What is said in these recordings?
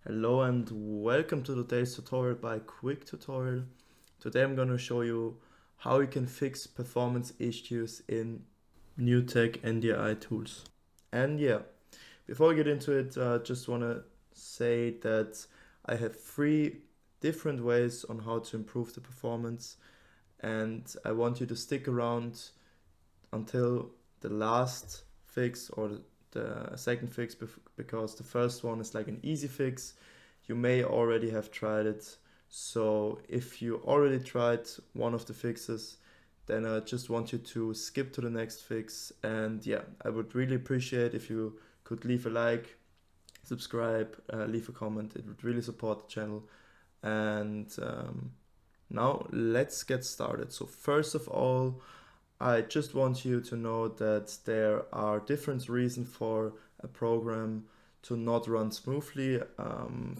Hello and welcome to today's tutorial by Quick Tutorial. Today I'm going to show you how you can fix performance issues in NewTek NDI Tools. And yeah, before I get into it, I just want to say that I have 3 different ways on how to improve the performance, and I want you to stick around until the last fix or the second fix, because the first one is like an easy fix. You may already have tried it. So if you already tried one of the fixes, then I just want you to skip to the next fix. And yeah, I would really appreciate if you could leave a like, subscribe, leave a comment. It would really support the channel. And now let's get started. So first of all, I just want you to know that there are different reasons for a program to not run smoothly.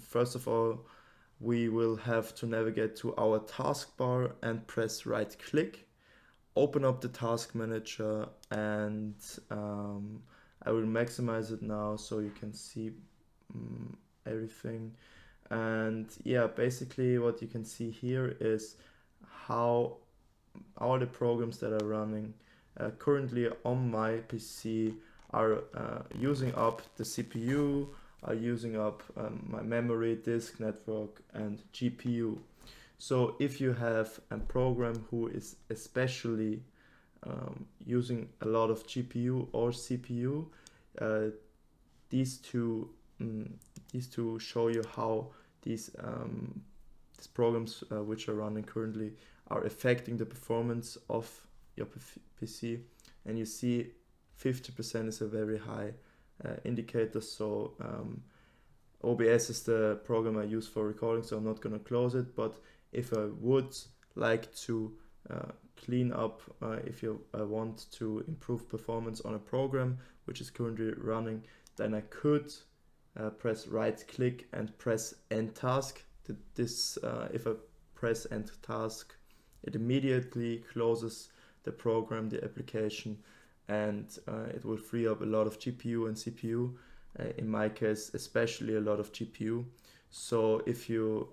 First of all, we will have to navigate to our taskbar and press right click, open up the task manager, and I will maximize it now so you can see everything. And yeah, basically what you can see here is how all the programs that are running currently on my PC are using up the CPU, are using up my memory, disk network, and GPU. So if you have a program who is especially using a lot of GPU or CPU, uh, these two show you how these programs which are running currently are affecting the performance of your PC. And you see 50% is a very high indicator. So OBS is the program I use for recording, so I'm not going to close it. But if I would like to clean up, if you want to improve performance on a program which is currently running, then I could press right click and press end task. If I press end task, it immediately closes the program, the application, and it will free up a lot of GPU and CPU. In my case, especially a lot of GPU. So if you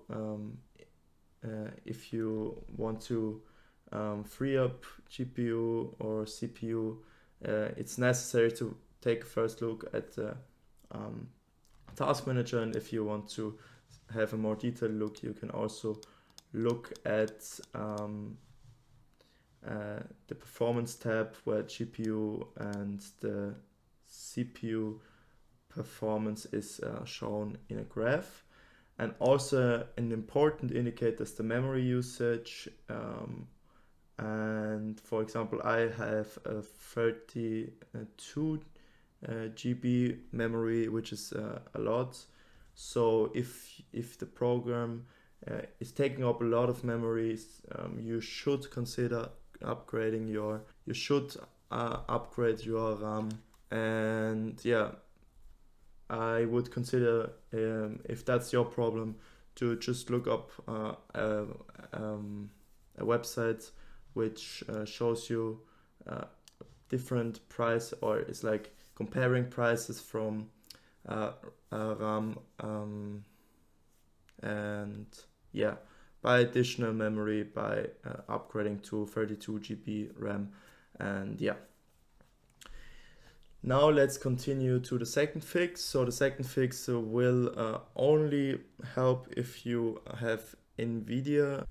want to free up GPU or CPU, it's necessary to take a first look at the task manager, and if you want to have a more detailed look, you can also look at the performance tab, where GPU and the CPU performance is shown in a graph. And also an important indicator is the memory usage. And for example, I have a 32 GB memory, which is a lot. So if the program is taking up a lot of memories, you should consider upgrading upgrade your RAM. And yeah, I would consider, if that's your problem, to just look up a website which shows you different price, or it's like comparing prices from RAM and yeah, buy additional memory by upgrading to 32 GB RAM. And yeah, now let's continue to the second fix. So the second fix will only help if you have Nvidia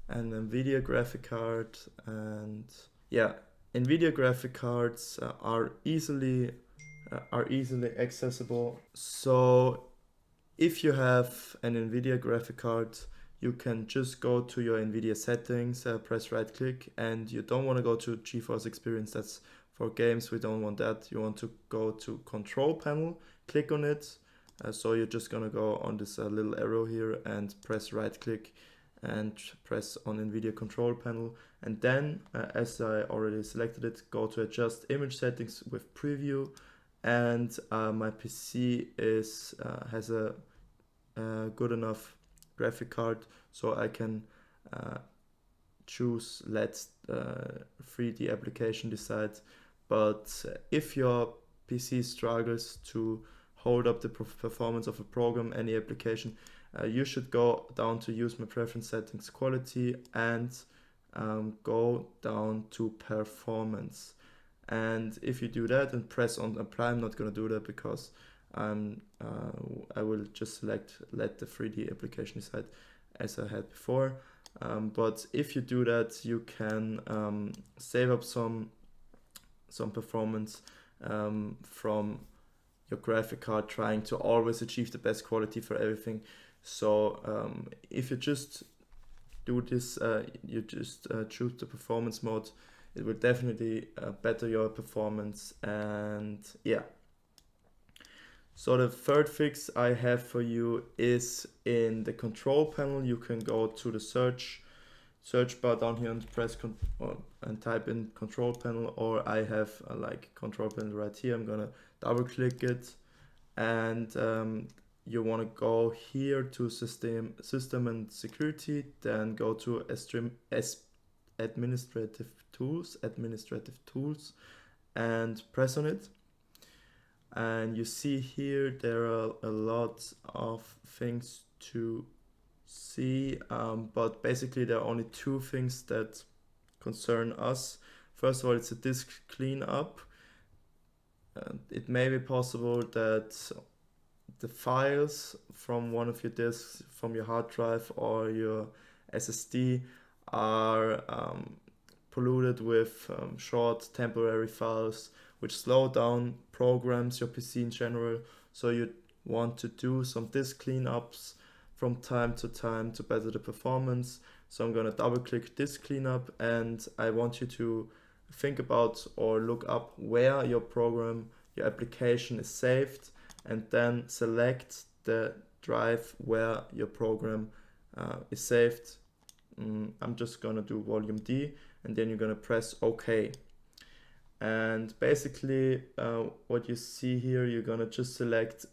graphic card. And yeah, Nvidia graphic cards are easily accessible. So if you have an Nvidia graphic card, you can just go to your Nvidia settings, press right click, and you don't want to go to GeForce Experience. That's for games. We don't want that. You want to go to control panel, click on it. So you're just gonna go on this little arrow here and press right click and press on Nvidia control panel. And then, as I already selected it, go to adjust image settings with preview. And my PC has a good enough graphic card, so I can choose let 3D application decide. But if your PC struggles to hold up the performance of a program, any application, you should go down to use my preference settings quality and go down to performance. And if you do that and press on apply, I'm not going to do that because I will just let the 3D application decide as I had before. But if you do that, you can save up some performance from your graphic card, trying to always achieve the best quality for everything. So if you just do this, you just choose the performance mode, it will definitely better your performance. And yeah, so the third fix I have for you is in the control panel. You can go to the search bar down here and press and type in control panel, or I have like control panel right here. I'm gonna double click it, and you want to go here to system and security, then go to administrative tools, and press on it. And you see here there are a lot of things to see, but basically there are only two things that concern us. First of all, it's a disk cleanup. It may be possible that the files from one of your disks, from your hard drive or your SSD, are polluted with short temporary files which slow down programs, your PC in general. So you want to do some disk cleanups from time to time to better the performance. So I'm going to double click disk cleanup, and I want you to think about or look up where your program, your application is saved, and then select the drive where your program is saved. I'm just gonna do volume D, and then you're gonna press OK. And basically what you see here, you're gonna just select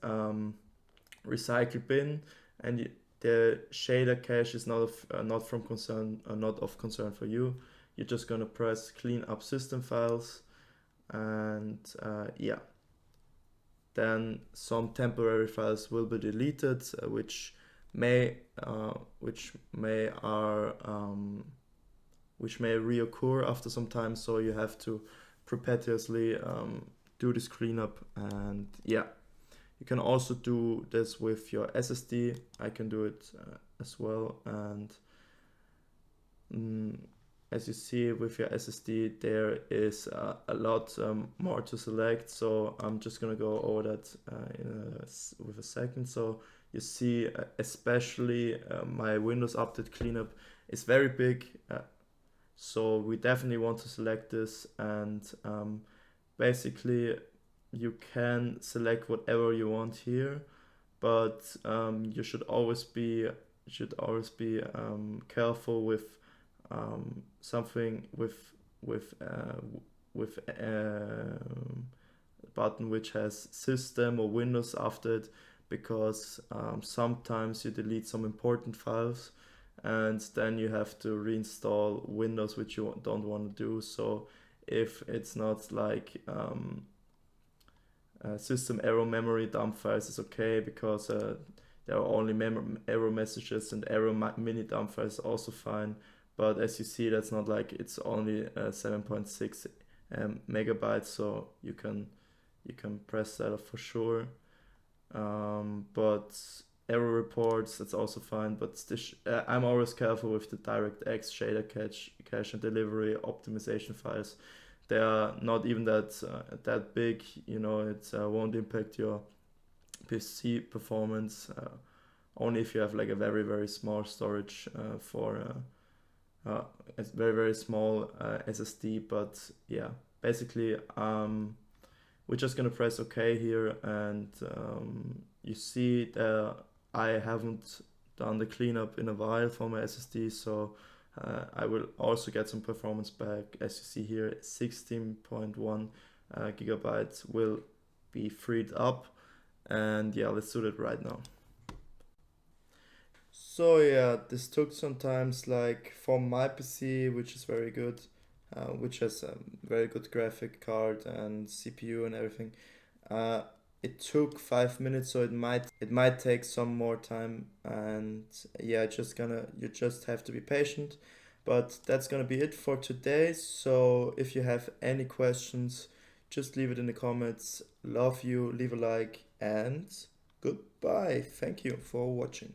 recycle bin, and the shader cache is not of concern for you. You're just gonna press clean up system files, and yeah, then some temporary files will be deleted, which may reoccur after some time. So you have to perpetuously do this cleanup. And yeah, you can also do this with your SSD. I can do it as well. And as you see with your SSD, there is a lot more to select. So I'm just gonna go over that with a second. So you see, especially my Windows Update cleanup is very big. So we definitely want to select this, and basically you can select whatever you want here, but you should always be careful with something with a button which has system or Windows after it, because sometimes you delete some important files and then you have to reinstall Windows, which you don't want to do. So if it's not like system error memory dump files is okay, because there are only error messages, and error mini dump files also fine. But as you see, that's not like, it's only 7.6 megabytes, so you can press that off for sure. But error reports, that's also fine. But I'm always careful with the DirectX shader cache and delivery optimization files. They are not even that big, you know. It won't impact your PC performance, only if you have like a very, very small storage for a very, very small SSD. But yeah, basically we're just gonna press OK here, and you see that I haven't done the cleanup in a while for my SSD, so I will also get some performance back. As you see here, 16.1 gigabytes will be freed up, and yeah, let's do that right now. So yeah, this took some time. Like for my PC, which is very good, which has a very good graphic card and CPU and everything, it took 5 minutes, so it might take some more time, and yeah, you just have to be patient. But that's gonna be it for today. So if you have any questions, just leave it in the comments. Love you, leave a like, and goodbye. Thank you for watching.